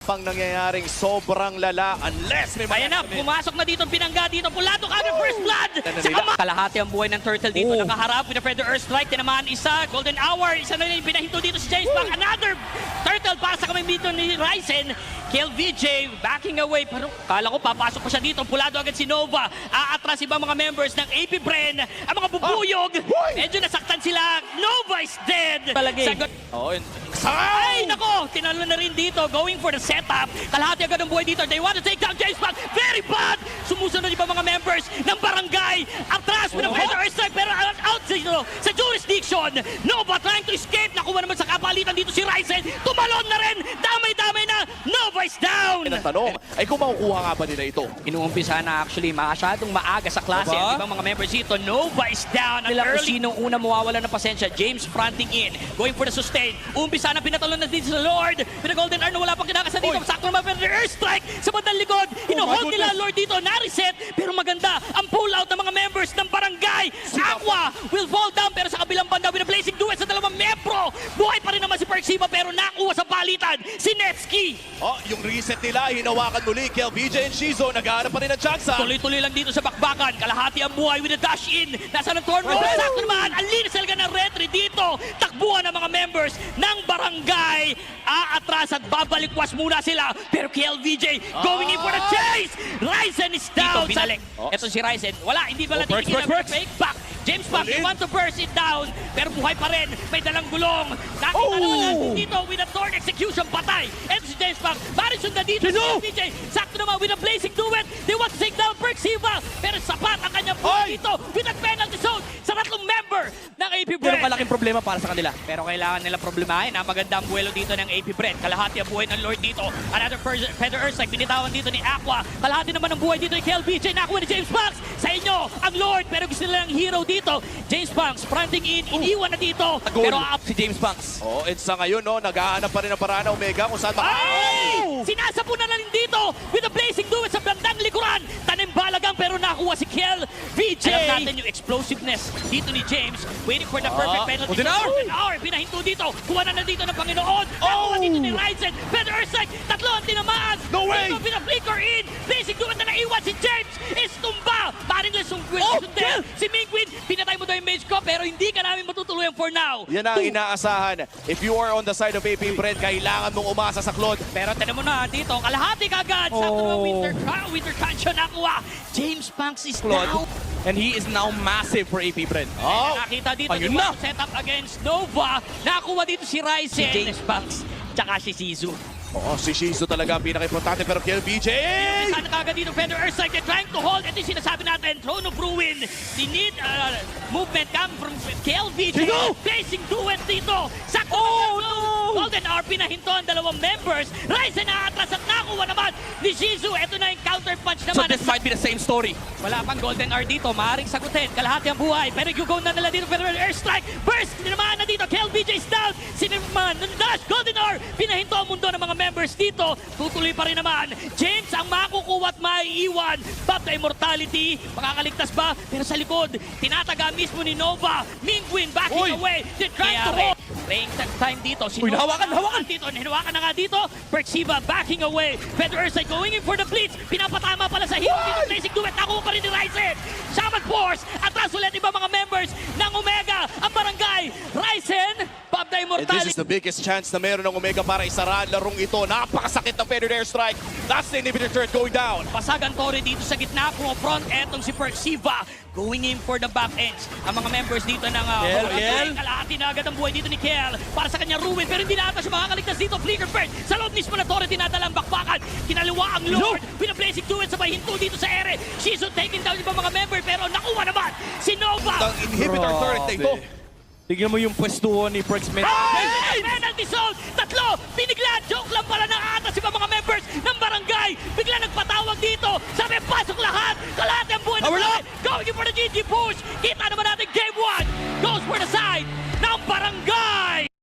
pang nangyayaring sobrang lala unless may Kaya na, pumasok na dito ang pinangga dito. Pulado kagad first blood! Ano Sa nila? kalahati ang buhay ng Turtle dito. Nakaharap with a Feather Earth Strike. Tinamaan isa. Golden Hour. Isa na rin pinahinto dito si James Bang. Another Turtle para sa kamay dito ni Ryzen. Kill VJ backing away. Pero kala ko papasok pa siya dito. Pulado agad si Nova. Aatras ibang mga members ng AP Bren. Ang mga bubuyog. Medyo nasaktan sila. Nova is dead. Sagot. Oh, Ay, nako! Tinalo na rin dito. Going for the setup. Kalahati agad ang buhay dito. They want to take down James Bang. Very bad! Sumusunod yung mga members ng barangay. Atras with a Feather Earth Strike. Pero out dito sa jurisdiction. Nova trying to escape. Nakuha naman sa kapalitan dito si Ryzen. Tumalon na rin. Damay-damay na. Nova is down! ang tanong ay kung makukuha nga ba nila ito? Inuumpisa na actually masyadong maaga sa klase. Ang ibang mga members dito. Nova is down. Ang early. Sinong una mawawala ng pasensya. James fronting in. Going for the sustain. Umpisa na pinatalon na dito sa Lord. With a Golden Arm na wala pang kinakasa dito. Sakto naman Feather Earth Strike sa bandang likod. Ino-hold nila Lord dito. Na-reset. Pero maganda ang pull-out ng mga members ng barangay. Aqua will fall down. Pero sa kabilang banda with a Blazing Duet sa dalawang membro. Buhay pa rin naman si Perksiva pero nakuha sa palitan si Netsky. Oh, yung reset nila, hinawakan muli. Kel, VJ, and Shizo, naghahanap pa rin ng chance. Tuloy-tuloy lang dito sa bakbakan. Kalahati ang buhay with a dash in. Nasa ng Thorn. Sakto naman. Ang linis talaga ng retry dito. Takbuhan ng mga members ng barangay. Aatras at babalikwas muna sila. Pero KLVJ going in for the chase. Ryzen is down. Dito, binalik. Ito si Ryzen. Wala, hindi pala titigil ang fake back. James Bang, he want to burst it down. Pero buhay pa rin. May dalang gulong. Nakita naman natin dito with a Thorn execution. Patay. Ito si James Bang. Marisyon na dito si KLVJ. Sakto naman with a Blazing Duet. They want to take down Perksiva. Pero sapat ang kanyang buhay dito with a penalty zone sa tatlong member ng AP Bren. Pero malaking problema para sa kanila. Pero kailangan nila problemahin ang magandang buwelo dito ng AP Bren. Kalahati ang buhay ng Lord dito. Another Feather Earth Strike. Binitawan dito ni Aqua. Kalahati naman ang buhay dito ni KLVJ. Nakuha ni James Banks. Sa inyo, ang Lord. Pero gusto nila ng hero dito. James Banks fronting in. Iniwan na dito. Pero up Si James Banks. Oh, it's sa ngayon, no, naghahanap pa rin ng paraan ng Omega kung saan ay! Sinasapo na rin dito with a Blazing Duet sa bandang likuran. Tanimbalagang pero nakuha si Kel VJ. Alam natin yung explosiveness dito ni James. Waiting for the perfect penalty. Golden Hour! Golden Hour. Pinahinto dito. Kuha na dito ng Panginoon. Nakuha dito ni Ryzen. Feather Earth Strike. Tatlo ang tinamaan. No way! Dito pina-flicker in. Blazing Duet na naiwan si James. Is tumba. Maring lesong si Mingwin. Pinatay mo daw yung mage ko pero hindi ka namin matutuluyan for now. yan ang inaasahan. If you are on the side of AP Bren, kailangan mong umasa sa Claude. Pero tinan mo na dito, kalahati kagad. Sa Winter Canyon nakuha. James Banks is down. And he is now massive for AP Bren. Oh, Nakita dito, Ayun di ba, na. set up against Nova. Nakuha dito si Ryzen. Si James Banks. Tsaka si Sizu. oh, si Shizo talaga ang pinaka-importante pero Kel, VJ! Sana kagad dito, Feather Earth Strike. They're trying to hold. Ito yung sinasabi natin, Throne of Ruin. They need movement coming from KLVJ. Blazing Duet dito. Sakto Golden Hour, pinahinto ang dalawang members. Ryzen naatras at nakuha naman ni Shizu. Ito na yung counter punch So naman. this might be the same story. Wala pang Golden Hour dito. Maaaring sagutin. Kalahati ang buhay. Pero go na nila dito. Federal Air Strike. Burst. Tinamaan na dito. KLVJ is down. Sinirman. Dash. Golden Hour. Pinahinto ang mundo ng mga members dito. Tutuloy pa rin naman. James ang makukuha at maiiwan. Bob the Immortality. Makakaligtas ba? Pero sa likod, tinataga mismo ni Nova. Mingwin backing away. They're trying to hold. Playing time dito. Si Nova nahawakan! Dito. Hinawakan na nga dito. Perksiva backing away. Feather Earth Strike going in for the blitz. Pinapatama pala sa hero dito. Blazing Duet. Nakuha pa rin ni Ryzen. Shaman Force. Atras ulit iba mga members ng Omega. Ang barangay. Ryzen. Bob the And Immortality. this is the biggest chance na meron ng Omega para isara ang larong ito. Napakasakit ng Feather Air Strike. That's the inhibitor turret going down. Pasag ang Torre dito sa gitna. Front etong si Perksiva. Going in for the back ends. Ang mga members dito ng Kel. kalahati na agad ang buhay dito ni Kel. Para sa kanya Ruin. Pero hindi na ata siya makakaligtas dito. Flicker Bird. Sa loob mismo na Torre dinadala ang bakbakan. Kinaliwa ang Lord. With a Blazing Duet sabay hinto dito sa ere. Shizu taking down yung mga member. Pero nakuha naman si Nova. Ang inhibitor turret na ito. Tignan mo yung pwestuhan ni Perksmith. Penalty zone! Tatlo! Binigla! Joke lang pala na ata si mga members ng barangay! Bigla nagpatawag dito! Sabi, pasok lahat! Kalahati ang buhay ng barangay! Going for the GG push! Kita naman natin